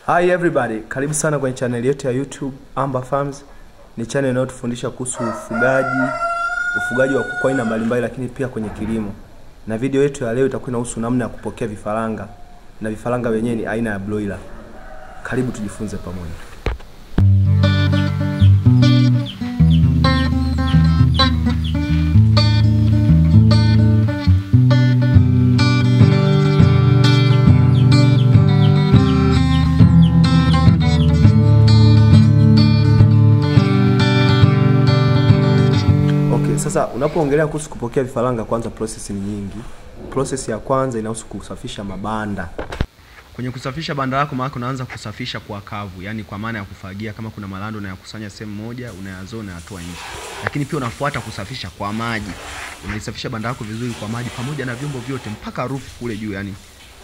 Hi everybody, karibu sana kwenye channel yetu ya YouTube Amba Farms. Ni channel inayotufundisha kuhusu ufugaji wa kuku aina mbalimbali, lakini pia kwenye kilimo. Na video yetu ya leo itakuwa inahusu namna ya kupokea vifaranga, na vifaranga wenyewe ni aina ya broiler. Karibu tujifunze pamoja. Sasa unapoongelea kuhusu kupokea vifaranga, kwanza process ni nyingi. Process ya kwanza inahusu kusafisha mabanda. Kwenye kusafisha banda lako, maana unaanza kusafisha kwa kavu, yani kwa maana ya kufagia. Kama kuna malando unayakusanya sehemu moja, unayazoa na yatoa nje. Lakini pia unafuata kusafisha kwa maji. Unaisafisha banda lako vizuri kwa maji pamoja na vyombo vyote mpaka roof kule juu, yani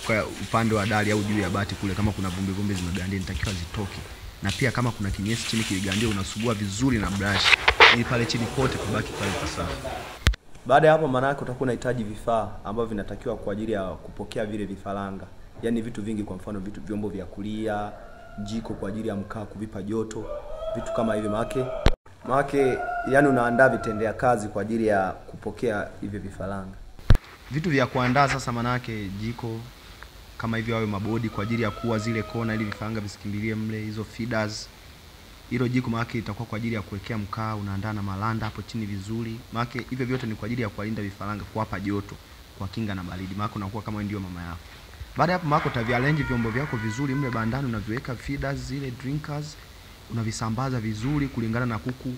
kwa upande wa dari au juu ya bati kule, kama kuna vumbi zimegandia inatakiwa zitoke. Na pia kama kuna kinyesi chini kiligandia, unasugua vizuri na brush ili pale chini kote kubaki pale pasafi. Baada ya hapo, maana yake utakuwa unahitaji vifaa ambavyo vinatakiwa kwa ajili ya kupokea vile vifaranga. Yaani vitu vingi, kwa mfano vyombo vya kulia, jiko kwa ajili ya mkaa kuvipa joto, vitu kama hivi. Maana yani unaandaa vitendea kazi kwa ajili ya kupokea hivi vifaranga. Vitu vya kuandaa sasa, maana yake jiko kama hivi, hayo mabodi kwa ajili ya kuwa zile kona ili vifaranga visikimbilie mle, hizo feeders. Hilo jiko maana itakuwa kwa ajili ya kuwekea mkaa, unaandaa na malanda hapo chini vizuri. Maana hivyo vyote ni kwa ajili ya kuwalinda vifaranga, kuwapa joto, kwa kinga na baridi. Maana unakuwa kama ndio mama yako. Baada ya hapo, maana utaviarrange vyombo vyako vizuri mle bandani, unaviweka feeders zile drinkers, unavisambaza vizuri kulingana na kuku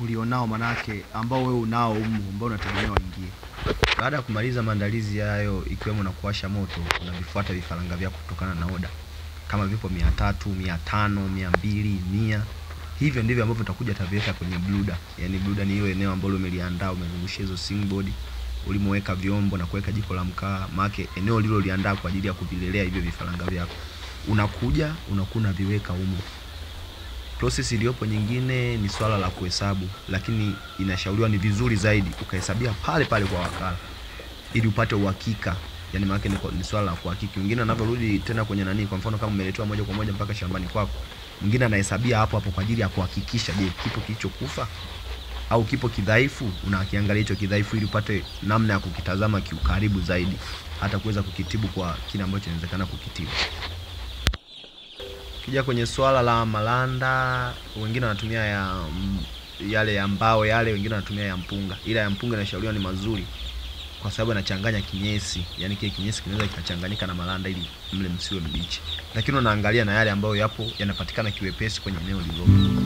ulionao, manake ambao wewe unao ambao unategemea waingie. Baada ya kumaliza maandalizi hayo, ikiwemo na kuwasha moto, unavifuata vifaranga vyako kutokana na oda. Kama vipo 300, 500, 200, 100. Hivyo ndivyo ambavyo utakuja taviweka kwenye brooder. Yaani brooder ni ile eneo ambalo umeliandaa, umezungushia hizo singboard, ulimoweka vyombo na kuweka jiko la mkaa. Maana eneo lilo liandaa kwa ajili ya kuvilelea hivyo vifaranga vyako. Unakuja, unakuna viweka humo. Process iliyopo nyingine ni swala la kuhesabu, lakini inashauriwa ni vizuri zaidi ukahesabia pale pale kwa wakala ili upate uhakika. Yaani maana ni swala la kuhakiki. Wengine wanaporudi tena kwenye nani, kwa mfano kama umeletewa moja kwa moja mpaka shambani kwako, mwingine anahesabia hapo hapo kwa ajili ya kuhakikisha je, kipo kilichokufa au kipo kidhaifu. Unakiangalia hicho kidhaifu ili upate namna ya kukitazama kiukaribu zaidi, hata kuweza kukitibu kwa kile ambacho inawezekana kukitibu. Kija kwenye swala la malanda, wengine wanatumia yale ya mbao yale, wengine wanatumia ya mpunga. Ila ya mpunga inashauriwa ni mazuri kwa sababu anachanganya kinyesi, yani kile kinyesi kinaweza kikachanganyika na malanda ili mle msiwe mbichi. Lakini unaangalia na yale ambayo yapo yanapatikana kiwepesi kwenye eneo lilopo.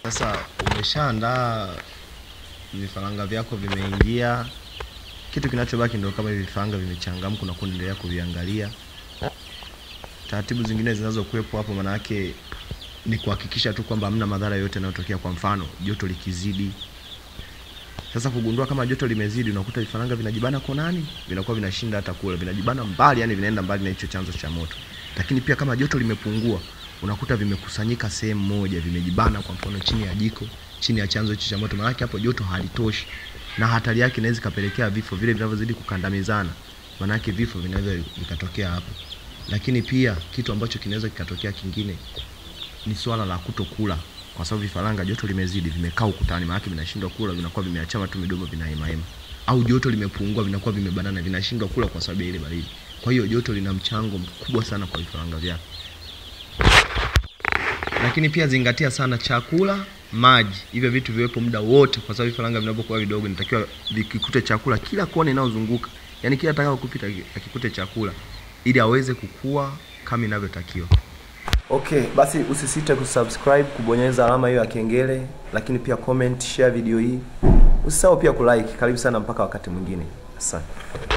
Sasa umeshaandaa vifaranga vyako, vimeingia. Kitu kinachobaki ndio kama hivi vifaranga vimechangamka na kuendelea kuviangalia. Taratibu zingine zinazokuepo hapo, maana yake ni kuhakikisha tu kwamba hamna madhara yote yanayotokea. Kwa mfano joto likizidi. Sasa kugundua kama joto limezidi, unakuta vifaranga vinajibana konani, vinakuwa vinashinda hata kula, vinajibana mbali, yani vinaenda mbali na hicho chanzo cha moto. Lakini pia kama joto limepungua, unakuta vimekusanyika sehemu moja, vimejibana kwa mfano chini ya jiko, chini ya chanzo hicho cha moto. Maana hapo joto halitoshi na hatari yake inaweza kapelekea vifo vile vinavyozidi kukandamizana. Maana vifo vinaweza vikatokea hapo. Lakini pia kitu ambacho kinaweza kikatokea kingine ni swala la kutokula, kwa sababu vifaranga joto limezidi, vimekaa ukutani, maana vinashindwa kula, vinakuwa vimeachama tu midomo vinahema. Au joto limepungua, vinakuwa vimebanana, vinashindwa kula kwa sababu ile baridi. Kwa hiyo joto lina mchango mkubwa sana kwa vifaranga vyako. Lakini pia zingatia sana chakula maji, hivyo vitu viwepo muda wote, kwa sababu vifaranga vinapokuwa vidogo inatakiwa vikikute chakula kila kona inayozunguka, yani kila atakao kupita akikute chakula ili aweze kukua kama inavyotakiwa. Okay, basi usisite kusubscribe, kubonyeza alama hiyo ya kengele, lakini pia comment, share video hii. Usisahau pia kulike. Karibu sana mpaka wakati mwingine. Asante.